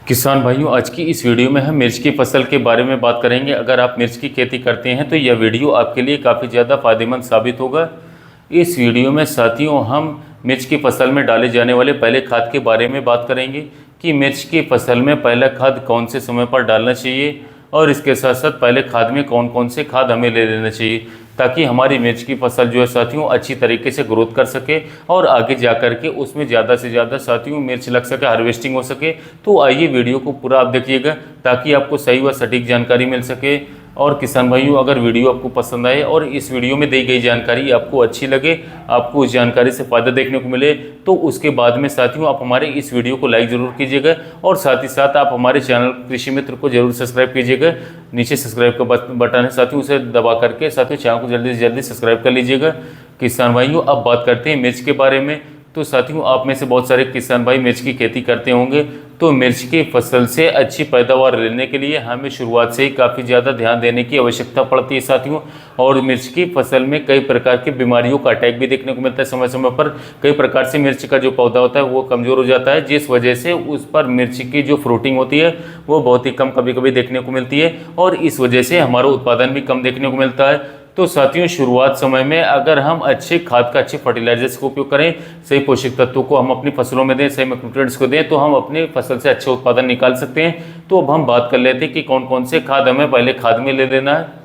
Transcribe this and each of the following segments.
किसान भाइयों, आज की इस वीडियो में हम मिर्च की फसल के बारे में बात करेंगे। अगर आप मिर्च की खेती करते हैं तो यह वीडियो आपके लिए काफ़ी ज़्यादा फायदेमंद साबित होगा। इस वीडियो में साथियों हम मिर्च की फसल में डाले जाने वाले पहले खाद के बारे में बात करेंगे कि मिर्च की फसल में पहला खाद कौन से समय पर डालना चाहिए और इसके साथ साथ पहले खाद में कौन कौन से खाद हमें ले लेना चाहिए ताकि हमारी मिर्च की फसल जो है साथियों अच्छी तरीके से ग्रोथ कर सके और आगे जा कर के उसमें ज़्यादा से ज़्यादा साथियों मिर्च लग सके, हार्वेस्टिंग हो सके। तो आइए वीडियो को पूरा आप देखिएगा ताकि आपको सही व सटीक जानकारी मिल सके। और किसान भाइयों, अगर वीडियो आपको पसंद आए और इस वीडियो में दी गई जानकारी आपको अच्छी लगे, आपको उस जानकारी से फ़ायदा देखने को मिले, तो उसके बाद में साथियों आप हमारे इस वीडियो को लाइक ज़रूर कीजिएगा और साथ ही साथ आप हमारे चैनल कृषि मित्र को जरूर सब्सक्राइब कीजिएगा। नीचे सब्सक्राइब का बटन है साथियों, उसे दबा करके साथियों चैनल को जल्दी से जल्दी सब्सक्राइब कर लीजिएगा। किसान भाइयों, अब बात करते हैं मिर्च के बारे में। तो साथियों, आप में से बहुत सारे किसान भाई मिर्च की खेती करते होंगे। तो मिर्च की फसल से अच्छी पैदावार लेने के लिए हमें शुरुआत से ही काफ़ी ज़्यादा ध्यान देने की आवश्यकता पड़ती है साथियों। और मिर्च की फसल में कई प्रकार की बीमारियों का अटैक भी देखने को मिलता है समय समय पर। कई प्रकार से मिर्च का जो पौधा होता है वो कमज़ोर हो जाता है, जिस वजह से उस पर मिर्च की जो फ्रूटिंग होती है वो बहुत ही कम कभी कभी देखने को मिलती है और इस वजह से हमारा उत्पादन भी कम देखने को मिलता है। तो साथियों, शुरुआत समय में अगर हम अच्छे खाद का, अच्छे फर्टिलाइजर्स का उपयोग करें, सही पोषक तत्वों को हम अपनी फसलों में दें, सही मैक्रोन्यूट्रिएंट्स को दें, तो हम अपनी फसल से अच्छे उत्पादन निकाल सकते हैं। तो अब हम बात कर लेते हैं कि कौन कौन से खाद हमें पहले खाद में ले लेना है।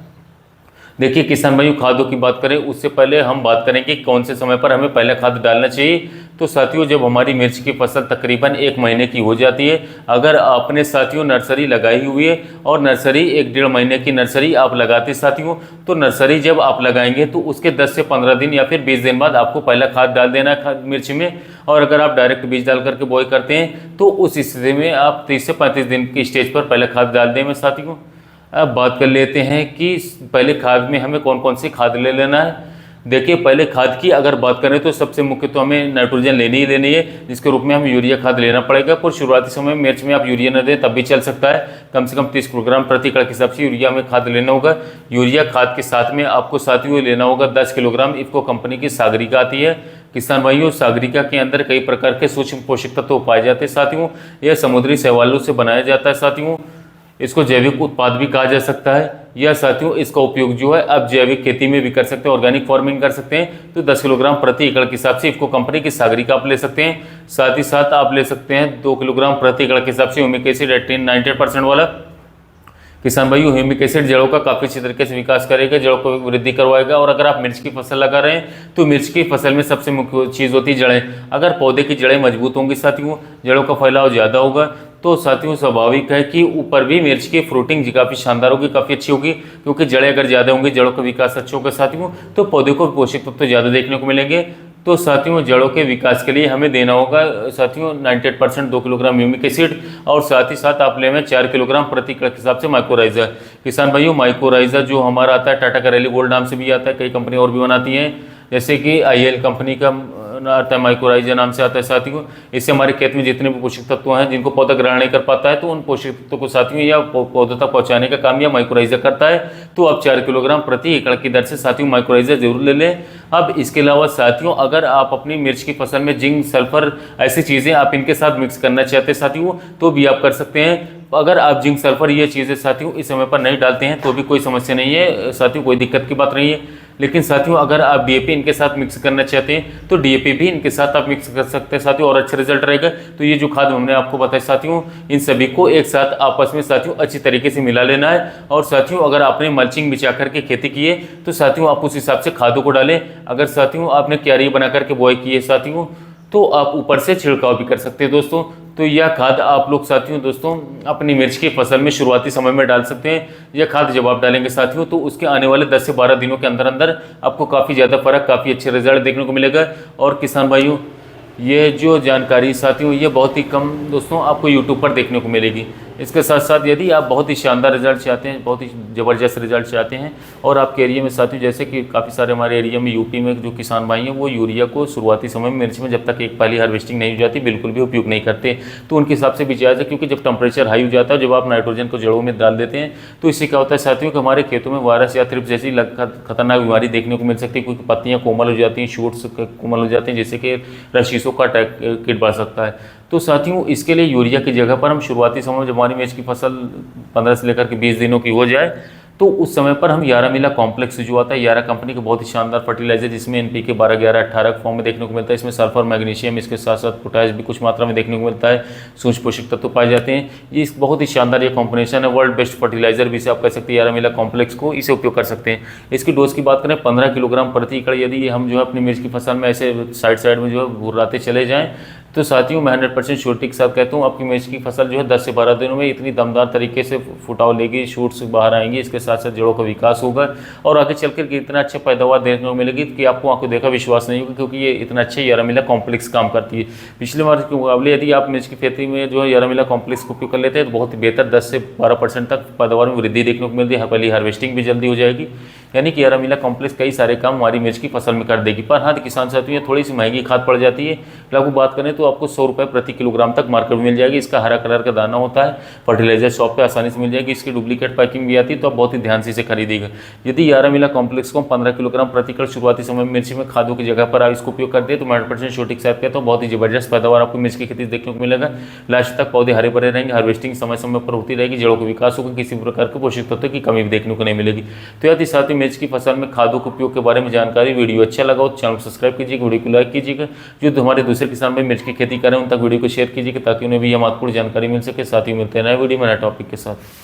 देखिए किसान भाइयों, खादों की बात करें उससे पहले हम बात करेंगे कौन से समय पर हमें पहला खाद डालना चाहिए। तो साथियों, जब हमारी मिर्च की फसल तकरीबन 1 महीने की हो जाती है, अगर आपने साथियों नर्सरी लगाई हुई है और नर्सरी 1-1.5 महीने की नर्सरी आप लगाते साथियों, तो नर्सरी जब आप लगाएंगे तो उसके 10 से 15 दिन या फिर 20 दिन बाद आपको पहला खाद डाल देना है मिर्च में। और अगर आप डायरेक्ट बीज डाल करके बोई करते हैं तो उस स्थिति में आप 30 से 35 दिन की स्टेज पर पहला खाद डाल दें साथियों। अब बात कर लेते हैं कि पहले खाद में हमें कौन कौन सी खाद ले लेना है। देखिए, पहले खाद की अगर बात करें तो सबसे मुख्य तो हमें नाइट्रोजन लेनी ही लेनी है, जिसके रूप में हमें यूरिया खाद लेना पड़ेगा। पर शुरुआती समय में मिर्च में आप यूरिया न दें तब भी चल सकता है। कम से कम 30 किलोग्राम प्रति एकड़ के हिसाब से यूरिया में खाद लेना होगा। यूरिया खाद के साथ में आपको साथियों लेना होगा 10 किलोग्राम इफ़को कंपनी की सागरिका आती है। किसान भाइयों, सागरिका के अंदर कई प्रकार के सूक्ष्म पोषक तत्व पाए जाते हैं साथियों। यह समुद्री शैवालों से बनाया जाता है साथियों। इसको जैविक उत्पाद भी कहा जा सकता है। या साथियों, इसका उपयोग जो है आप जैविक खेती में भी कर सकते हैं, ऑर्गेनिक फार्मिंग कर सकते हैं। तो 10 किलोग्राम प्रति एकड़ के हिसाब से इफ़को कंपनी की सागरिका आप ले सकते हैं। साथ ही साथ आप ले सकते हैं 2 किलोग्राम प्रति एकड़ के हिसाब से ह्यूमिक एसिड 98% वाला। किसान भाइयों, ह्यूमिक एसिड जड़ों का काफ़ी अच्छी तरीके से विकास करेगा, जड़ों को वृद्धि करवाएगा। और अगर आप मिर्च की फसल लगा रहे हैं तो मिर्च की फसल में सबसे मुख्य चीज़ होती है जड़ें। अगर पौधे की जड़ें मजबूत होंगी साथियों, जड़ों का फैलाव ज़्यादा होगा, तो साथियों स्वाभाविक है कि ऊपर भी मिर्च की फ्रूटिंग काफ़ी शानदार होगी, काफ़ी अच्छी होगी। क्योंकि जड़ें अगर ज़्यादा होंगी, जड़ों का विकास अच्छा होगा साथियों, तो पौधे को पोषक तत्व ज़्यादा देखने को मिलेंगे। तो साथियों, जड़ों के विकास के लिए हमें देना होगा साथियों 98% 2 किलोग्राम ह्यूमिक एसिड और साथ ही साथ आप लें 4 किलोग्राम प्रति एकड़ के हिसाब से माइक्रोराइजा। किसान भाइयों, माइक्रोराइजा जो हमारा आता है टाटा करेली गोल्ड नाम से भी आता है, कई कंपनी और भी बनाती हैं, जैसे कि IL कंपनी का आता है, माइक्रोराइजा नाम से आता है साथियों। इससे हमारे खेत में जितने भी पोषक तत्व हैं जिनको पौधा ग्रहण नहीं कर पाता है, तो उन पोषक तत्वों को साथियों या पौधों तक पहुंचाने का काम यह माइक्रोराइजा करता है। तो आप 4 किलोग्राम प्रति एकड़ की दर से साथियों माइक्रोराइजा जरूर ले लें। अब इसके अलावा साथियों, अगर आप अपनी मिर्च की फसल में जिंक, सल्फर ऐसी चीज़ें आप इनके साथ मिक्स करना चाहते हैं साथियों, तो भी आप कर सकते हैं। अगर आप जिंक, सल्फर ये चीज़ें साथियों इस समय पर नहीं डालते हैं तो भी कोई समस्या नहीं है साथियों, कोई दिक्कत की बात नहीं है। लेकिन साथियों, अगर आप DAP इनके साथ मिक्स करना चाहते हैं तो DAP भी इनके साथ आप मिक्स कर सकते हैं साथियों, और अच्छा रिजल्ट रहेगा। तो ये जो खाद हमने आपको बताया साथियों, इन सभी को एक साथ आपस में साथियों अच्छी तरीके से मिला लेना है। और साथियों, अगर आपने मल्चिंग बिछा करके खेती की है तो साथियों आप उस हिसाब से खादों को डालें। अगर साथियों आपने क्यारी बना करके बुआई की है साथियों, तो आप ऊपर से छिड़काव भी कर सकते हैं दोस्तों। तो यह खाद आप लोग साथियों दोस्तों अपनी मिर्च की फसल में शुरुआती समय में डाल सकते हैं। यह खाद जब आप डालेंगे साथियों तो उसके आने वाले 10 से 12 दिनों के अंदर अंदर आपको काफ़ी ज़्यादा फर्क, काफ़ी अच्छे रिजल्ट देखने को मिलेगा। और किसान भाइयों, ये जो जानकारी साथियों ये बहुत ही कम दोस्तों आपको YouTube पर देखने को मिलेगी। इसके साथ साथ यदि आप बहुत ही शानदार रिजल्ट चाहते हैं, बहुत ही ज़बरदस्त रिजल्ट चाहते हैं और आपके एरिया में साथियों, जैसे कि काफ़ी सारे हमारे एरिया में यूपी में जो किसान भाई हैं वो यूरिया को शुरुआती समय में मिर्च में जब तक एक पहली हार्वेस्टिंग नहीं हो जाती बिल्कुल भी उपयोग नहीं करते। तो उनके हिसाब से भी जायज़ है, क्योंकि जब टेम्परेचर हाई हो जाता है, जब आप नाइट्रोजन को जड़ों में डाल देते हैं तो इससे क्या होता है साथियों कि हमारे खेतों में वायरस या थ्रिप्स जैसी खतरनाक बीमारी देखने को मिल सकती है। क्योंकि पत्तियाँ कोमल हो जाती हैं, शूट्स कोमल हो जाते हैं, जैसे कि रशीसों का अटैक किट बढ़ सकता है। तो साथियों इसके लिए यूरिया की जगह पर हम शुरुआती समय में जब हमारी मिर्च की फसल 15 से लेकर के 20 दिनों की हो जाए तो उस समय पर हम यारा मिला कॉम्प्लेक्स जो आता है, यारा कंपनी का बहुत ही शानदार फर्टिलाइजर जिसमें एनपीके 12, 11, 18 फॉर्म में देखने को मिलता है। इसमें सल्फर, मैग्नीशियम, इसके साथ साथ पोटाश भी कुछ मात्रा में देखने को मिलता है। सूक्ष्म पोषक तत्व पाए जाते हैं। ये बहुत ही शानदार ये कॉम्बिनेशन है, वर्ल्ड बेस्ट फर्टिलाइजर भी इसे आप कह सकते हैं। यारा मिला कॉम्प्लेक्स को इसे उपयोग कर सकते हैं। इसकी डोज की बात करें 15 किलोग्राम प्रति एकड़ यदि हम जो है अपनी मिर्च की फसल में ऐसे साइड में जो है भुर्राते चले जाएँ तो साथियों मैं 100% श्योरिटी के साथ कहता हूँ आपकी मिर्च की फसल जो है 10 से 12 दिनों में इतनी दमदार तरीके से फुटाव लेगी, शूट्स बाहर आएंगी, इसके साथ साथ जड़ों का विकास होगा और आगे चलकर के इतना अच्छा पैदावार देखने को मिलेगी कि आपको आंखों देखा विश्वास नहीं होगा, क्योंकि ये इतना अच्छा यारा मिला कॉम्प्लेक्स काम करती है। पिछले बार के मुकाबले यदि आप मिर्च की खेती में जो है यारा मिला कॉम्प्लेक्स का उपयोग कर लेते हैं तो बहुत ही बेहतर 10 से 12% तक पैदावार में वृद्धि देखने को मिलती है। पहली हार्वेस्टिंग भी जल्दी हो जाएगी, यानी कि यारा मिला कॉम्प्लेक्स कई सारे काम हमारी मिर्च की फसल में कर देगी। पर हाँ किसान साथियों ये थोड़ी सी महंगी खाद पड़ जाती है। आपको बात करें तो आपको 100 रुपये प्रति किलोग्राम तक मार्केट में मिल जाएगी। इसका हरा कलर का दाना होता है, फर्टिलाइजर शॉप पे आसानी से मिल जाएगी। इसकी डुप्लीकेट पैकिंग भी आती है तो आप बहुत ही ध्यान से इसे खरीदेगा। यदि यारा मिला कॉम्प्लेक्स को 15 किलोग्राम प्रति एकड़ शुरुआती समय में मिर्ची में खादों की जगह पर आप इसको उपयोग करते हैं तो 100% श्योरिटी के साथ कहता हूँ बहुत ही जबरदस्त पैदावार आपको मिर्च की खेती देखने को मिलेगा। लास्ट तक पौधे हरे भरे रहेंगे, हार्वेस्टिंग समय समय पर होती रहेगी, जड़ों का विकास होगा, किसी प्रकार के पोषक तत्व की कमी भी देखने को नहीं मिलेगी। तो यदि साथ ही मिर्च की फसल में खादों के उपयोग के बारे में जानकारी वीडियो अच्छा लगा हो तो चैनल को सब्सक्राइब कीजिएगा, वीडियो को लाइक कीजिएगा। जो हमारे दूसरे किसान भाई मिर्च की खेती करें उन तक वीडियो को शेयर कीजिएगा ताकि उन्हें भी यह महत्वपूर्ण जानकारी मिल सके। साथ ही मिलते हैं नए वीडियो में नए टॉपिक के साथ।